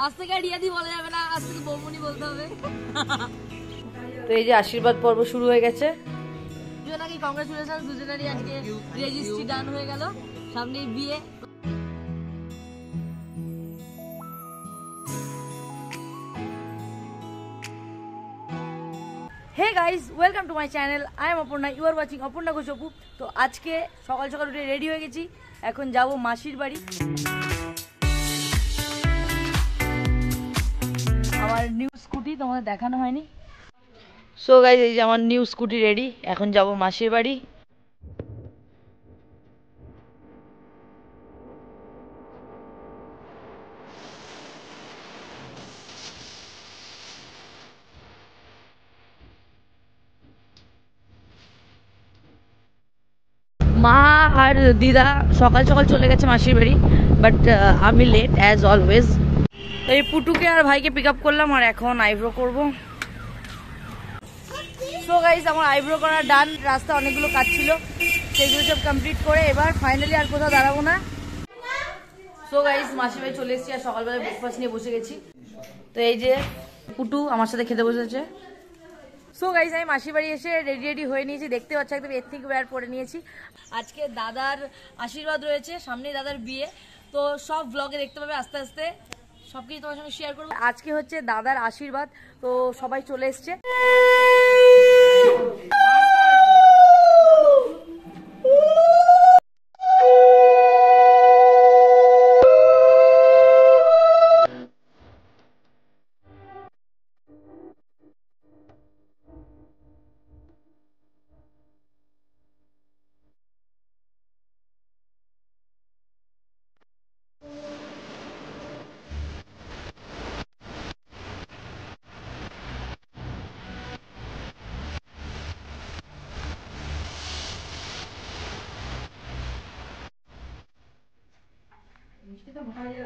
আজ থেকে রিয়াদি বলা যাবে না, আজ থেকে বৌমনি বলতে হবে। তো এই যে আশীর্বাদ পর্ব শুরু হয়ে গেছে। দুজনাকে কংগ্রেচুলেশন, দুজনেরই আজকে রেজিস্ট্রি ডান হয়ে গেল, সামনেই বিয়ে। Hey guys, welcome to my channel. I am Aparna, you are watching Aparna Ghosh Apu. তো আজকে সকাল সকাল উঠে রেডি হয়ে গেছি, এখন যাব মাসির বাড়ি। আমার নিউ স্কুটি তোমাদের দেখানো হয়নি। সো গাইস, এই যে আমার নিউ স্কুটি রেডি, এখন যাব মাসির বাড়ি। মা আর দিদা সকাল সকাল চলে গেছে মাসির বাড়ি, বাট আমি লেট অ্যাজ অলওয়েজ। তো এই পুটুকে আর ভাইকে পিক আপ করলাম, আর এখন আইব্রো করবো। সো গাইস, আমার আইব্রো করা ডান। রাস্তা অনেকগুলো কাজ ছিল, সেগুলো সব কমপ্লিট করে এবার ফাইনালি আর কোথাও দাঁড়াবো না। সো গাইস, মাসির বাড়ি চলে এসেছি আর সকালবেলা ব্রেকফাস্ট নিয়ে বসে গেছি। তো এই যে পুটু আমার সাথে খেতে বসেছে। সো গাইস, আমি মাসির বাড়ি এসে রেডি হয়ে নিয়েছি, দেখতে পাচ্ছি একদম এথনিক ওয়্যার পরে নিয়েছি। আজকে দাদার আশীর্বাদ রয়েছে, সামনে দাদার বিয়ে, তো সব ব্লগে দেখতে পাবে আস্তে আস্তে, সবকিছু তোমার সঙ্গে শেয়ার করবো। আজকে হচ্ছে দাদার আশীর্বাদ, তো সবাই চলে এসছে।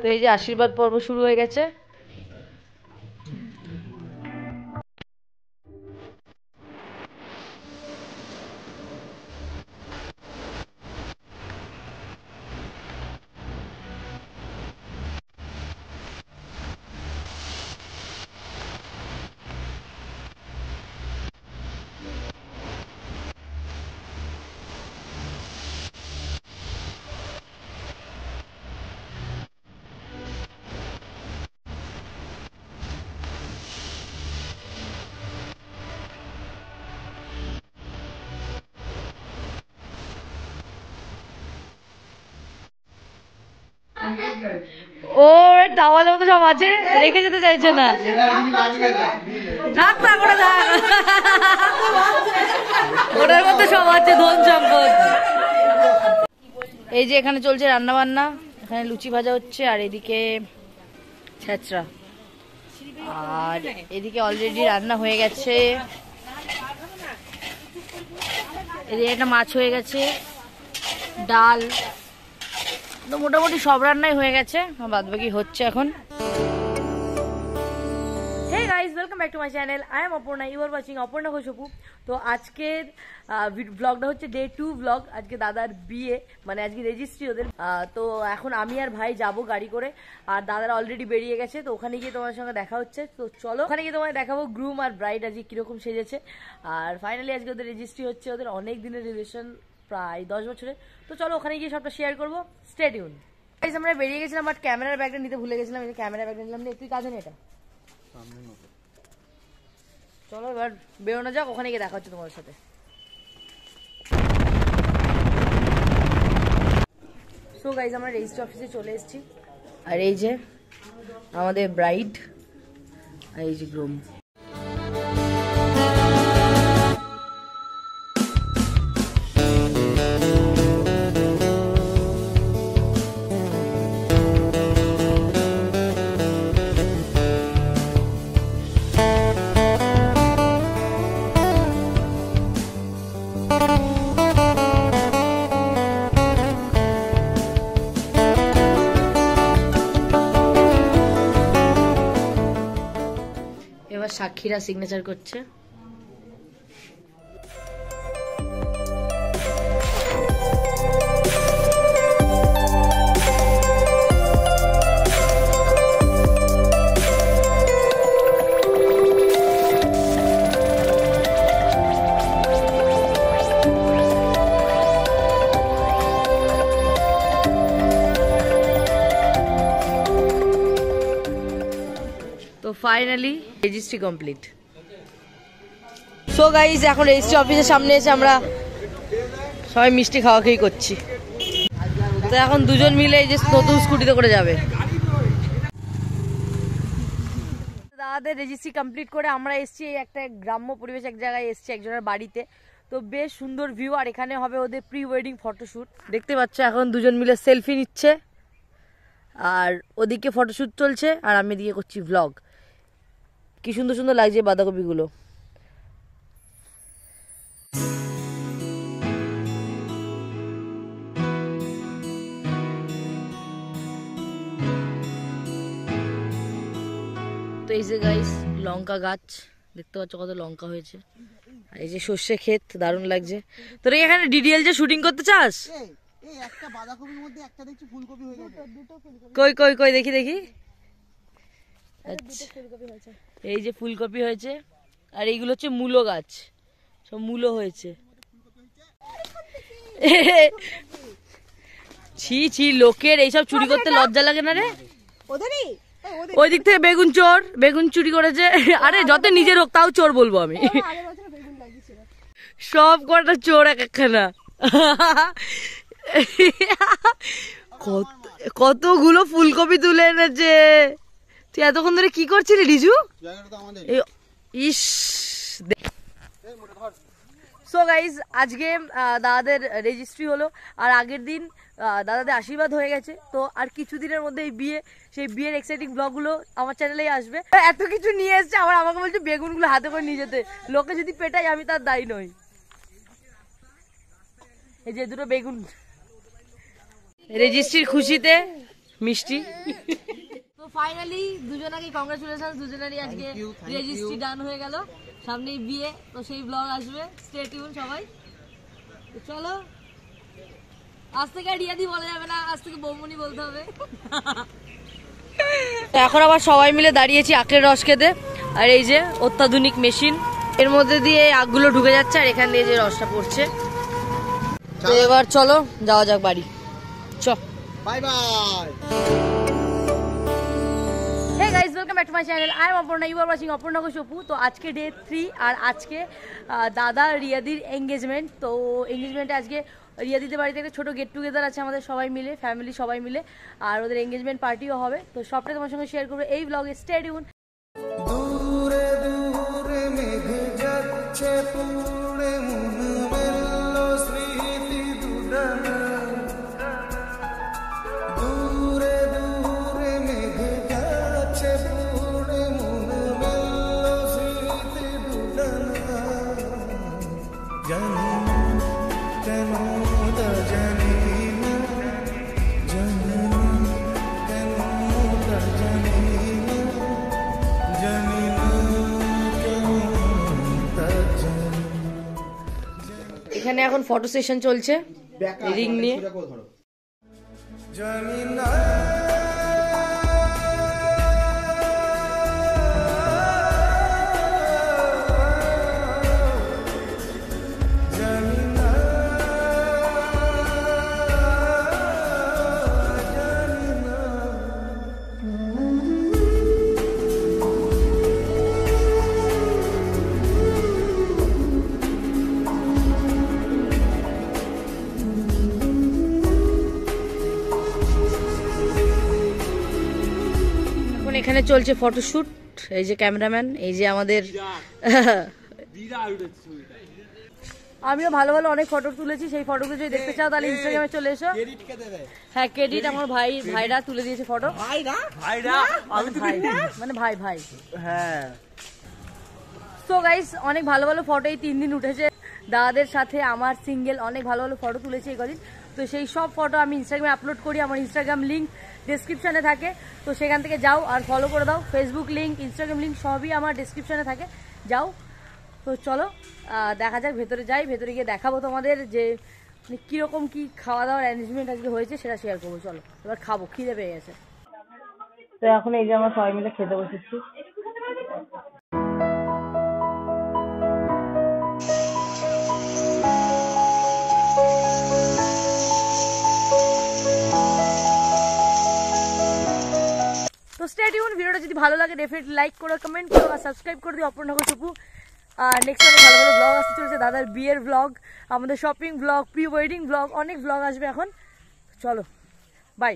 তো এই যে আশীর্বাদ পর্ব শুরু হয়ে গেছে। ও টাওয়ালের মতো সব আছে, রেখে যেতে চাইছে না। থাক থাক, ওটা থাক, ওটার মধ্যে সব আছে, ধন সম্পদ। এই যে এখানে চলছে রান্না বান্না, এখানে লুচি ভাজা হচ্ছে, আর এদিকে ছেঁচড়া, আর এদিকে অলরেডি রান্না হয়ে গেছে। এদিকে একটা মাছ হয়ে গেছে, ডাল, তো মোটামুটি সব রান্নাই হয়ে গেছে, বাদ বাকি হচ্ছে এখন। Hey guys, welcome back to my channel. I am Aparna, you are watching Aparna Ghosh Apu. তো আজকের ব্লগটা হচ্ছে ডে 2 ব্লগ। আজকে দাদার বিয়ে, মানে আজকে রেজিস্ট্রি ওদের। তো এখন আমি আর ভাই যাব গাড়ি করে, আর দাদারা অলরেডি বেরিয়ে গেছে, তো ওখানে গিয়ে তোমার সঙ্গে দেখা হচ্ছে। তো চলো ওখানে গিয়ে তোমায় দেখাবো গ্রুম আর ব্রাইড আজকে কিরকম সেজেছে। আর ফাইনালি আজকে ওদের রেজিস্ট্রি হচ্ছে, ওদের অনেক দিনের রিলেশন, প্রায় 10 বছরের। তো চলো ওখানে গিয়ে সবটা শেয়ার করবো, স্টে টিউন। গাইস, আমরা বেরিয়ে গেছিলাম, বাট ক্যামেরার ব্যাগটা নিতে ভুলে গেছিলাম। এই ক্যামেরার ব্যাগটা নিলাম না, তুই কাঁধে নে এটা। চলো এবার বেরোনো যাক, ওখানে গিয়ে দেখা হচ্ছে তোমাদের সাথে। সো গাইজ, আমরা রেজিস্ট্রি অফিসে চলে এসেছি, আর এই যে আমাদের ব্রাইড, আর এই যে গ্রুম। এবার সাক্ষীরা সিগনেচার করছে। তো finally registry complete. So guys এখন রেজিস্ট্রি অফিসের সামনে এসে আমরা সবাই মিষ্টি খাওয়া খেয়ে করছি। তো এখন দুজন মিলে এই যে নতুন স্কুটিতে করে যাবে। দাদাদের রেজিস্ট্রি কমপ্লিট করে আমরা এসছি একটা গ্রাম্য পরিবেশ, এক জায়গায় এসছি একজনের বাড়িতে। তো বেশ সুন্দর ভিউ, আর এখানে হবে ওদের প্রি ওয়েডিং ফটোশ্যুট। দেখতে পাচ্ছ এখন দুজন মিলে সেলফি নিচ্ছে, আর ওদিকে ফটোশ্যুট চলছে আর আমি এদিকে করছি ভ্লগ। কি সুন্দর সুন্দর লাগছে বাঁধাকপিগুলো। তো এই যে গাইস লঙ্কা গাছ দেখতে পাচ্ছ কত লঙ্কা হয়েছে, আর এই যে সর্ষে ক্ষেত দারুণ লাগছে। তোর এখানে ডিডিএল যে শুটিং করতে চাস? একটা বাঁধাকপির মধ্যে একটা দেখছি ফুলকপি হয়ে গেছে। কই কই কই দেখি দেখি। এই যে ফুলকপি হয়েছে, আর এইগুলো হচ্ছে মূলো গাছ, সব মূলো হয়েছে। ছি ছি, লোকের এইসব চুরি করতে লজ্জা লাগে না রে? ওই দিক থেকে বেগুন চোর, বেগুন চুরি করেছে। আরে যত নিজের হোক তাও চোর বলবো আমি। সব কটা চোর এক একখানা। কতগুলো ফুলকপি তুলে এনেছে। তুই এতক্ষণ ধরে কি করছিলি রিজু? ইস। সো গাইজ আজকে দাদাদের রেজিস্ট্রি হলো, আর আগের দিন দাদাদের আশীর্বাদ হয়ে গেছে। তো আর কিছুদিনের মধ্যে এই বিয়ে, সেই বিয়ের এক্সাইটিং ব্লগগুলো আমার চ্যানেলেই আসবে। এত কিছু নিয়ে এসছে, আবার আমাকে বলছে বেগুনগুলো হাতে করে নিয়ে যেতে। লোকে যদি পেটাই আমি তার দায়ী নই। এই যে দুটো বেগুন, রেজিস্ট্রির খুশিতে মিষ্টি। তো ফাইনালি দুজনাকে কংগ্রাচুলেশন, দুজনেরই আজকে রেজিস্ট্রি ডান হয়ে গেল। সামনেই বিয়ে, তো সেই ব্লগ আসবে, স্টে টিউন সবাই। চলো, আজ থেকে রিয়াদি বলা যাবে না, আজ থেকে বৌমনি বলতে হবে। এখন আবার সবাই মিলে দাঁড়িয়েছি আখের রস খেতে, আর এই যে অত্যাধুনিক মেশিন, এর মধ্যে দিয়ে আখগুলো ঢুকে যাচ্ছে আর এখান দিয়ে যে রসটা পড়ছে। তো এবার চলো যাওয়া যাক বাড়ি। চ bye bye. Hey guys, welcome back to my channel. I am Aparna. You are watching Aparna Ghosh Oppu. তো আজকে ডে 3, আর আজকে দাদা রিয়াদির এঙ্গেজমেন্ট। তো এঙ্গেজমেন্টে আজকে রিয়াদিদের বাড়িতে একটা ছোটো গেট টুগেদার আছে আমাদের সবাই মিলে, ফ্যামিলি সবাই মিলে, আর ওদের এঙ্গেজমেন্ট পার্টিও হবে। তো সবটাই তোমার সঙ্গে শেয়ার করবো এই ব্লগে। Stay tune. দূরে দূরে মেঘ যাচ্ছে পুড়ে, মন মেলো স্মৃতি দুডানা। দূরে দূরে মেঘ যাচ্ছে পুড়ে, মন মেলো স্মৃতি দুডানা। জানি কেন তা জানি না, জানি কেন তা জানি না, জানি না কেন তা জানি। এখানে এখন ফটো সেশন চলছে রিং নিয়ে। জানি না এখানে চলছে ফটোশুট। এই যে ক্যামেরাম্যান, এই যে আমাদের। আমিও ভালো ভালো অনেক ফটো তুলেছি, সেই ফটোগুলো যদি দেখতে চাও তাহলে ইনস্টাগ্রামে চলে এসো। হ্যাঁ, ক্রেডিট আমার ভাইরা তুলে দিয়েছে ফটো। মানে ভাই ভাই। হ্যাঁ। সো গাইস অনেক ভালো ভালো ফটো এই 3 দিন উঠেছে দাদাদের সাথে। আমার সিঙ্গেল অনেক ভালো ভালো ফটো তুলেছি এই কদিন। তো সেই সব ফটো আমি ইনস্টাগ্রামে আপলোড করি, আমার ইনস্টাগ্রাম লিঙ্ক ডেসক্রিপশানে থাকে। তো সেখান থেকে যাও আর ফলো করে দাও। ফেসবুক লিঙ্ক, ইনস্টাগ্রাম লিঙ্ক সবই আমার ডেসক্রিপশানে থাকে, যাও। তো চলো দেখা যাক, ভেতরে যাই। ভেতরে গিয়ে দেখাবো তোমাদের যে কীরকম কী খাওয়া দাওয়ার অ্যারেঞ্জমেন্ট আজকে হয়েছে, সেটা শেয়ার করবো। চলো এবার খাবো, খিদে পেয়ে গেছে। তো এখন এই যে আমরা সবাই মিলে খেতে বসেছি। তো স্টে টিউন, ভিডিওটা ভিডিওটা যদি ভালো লাগে ডেফিনেটলি লাইক করো, কমেন্ট করো আর সাবস্ক্রাইব করে দিও অপর্ণা ঘোষ অপু। নেক্সট অনেক ভালো ভালো ব্লগ আসতে চলেছে, দাদার বিয়ের ব্লগ, আমাদের shopping blog, pre wedding blog, অনেক ব্লগ আসবে এখন। চলো বাই।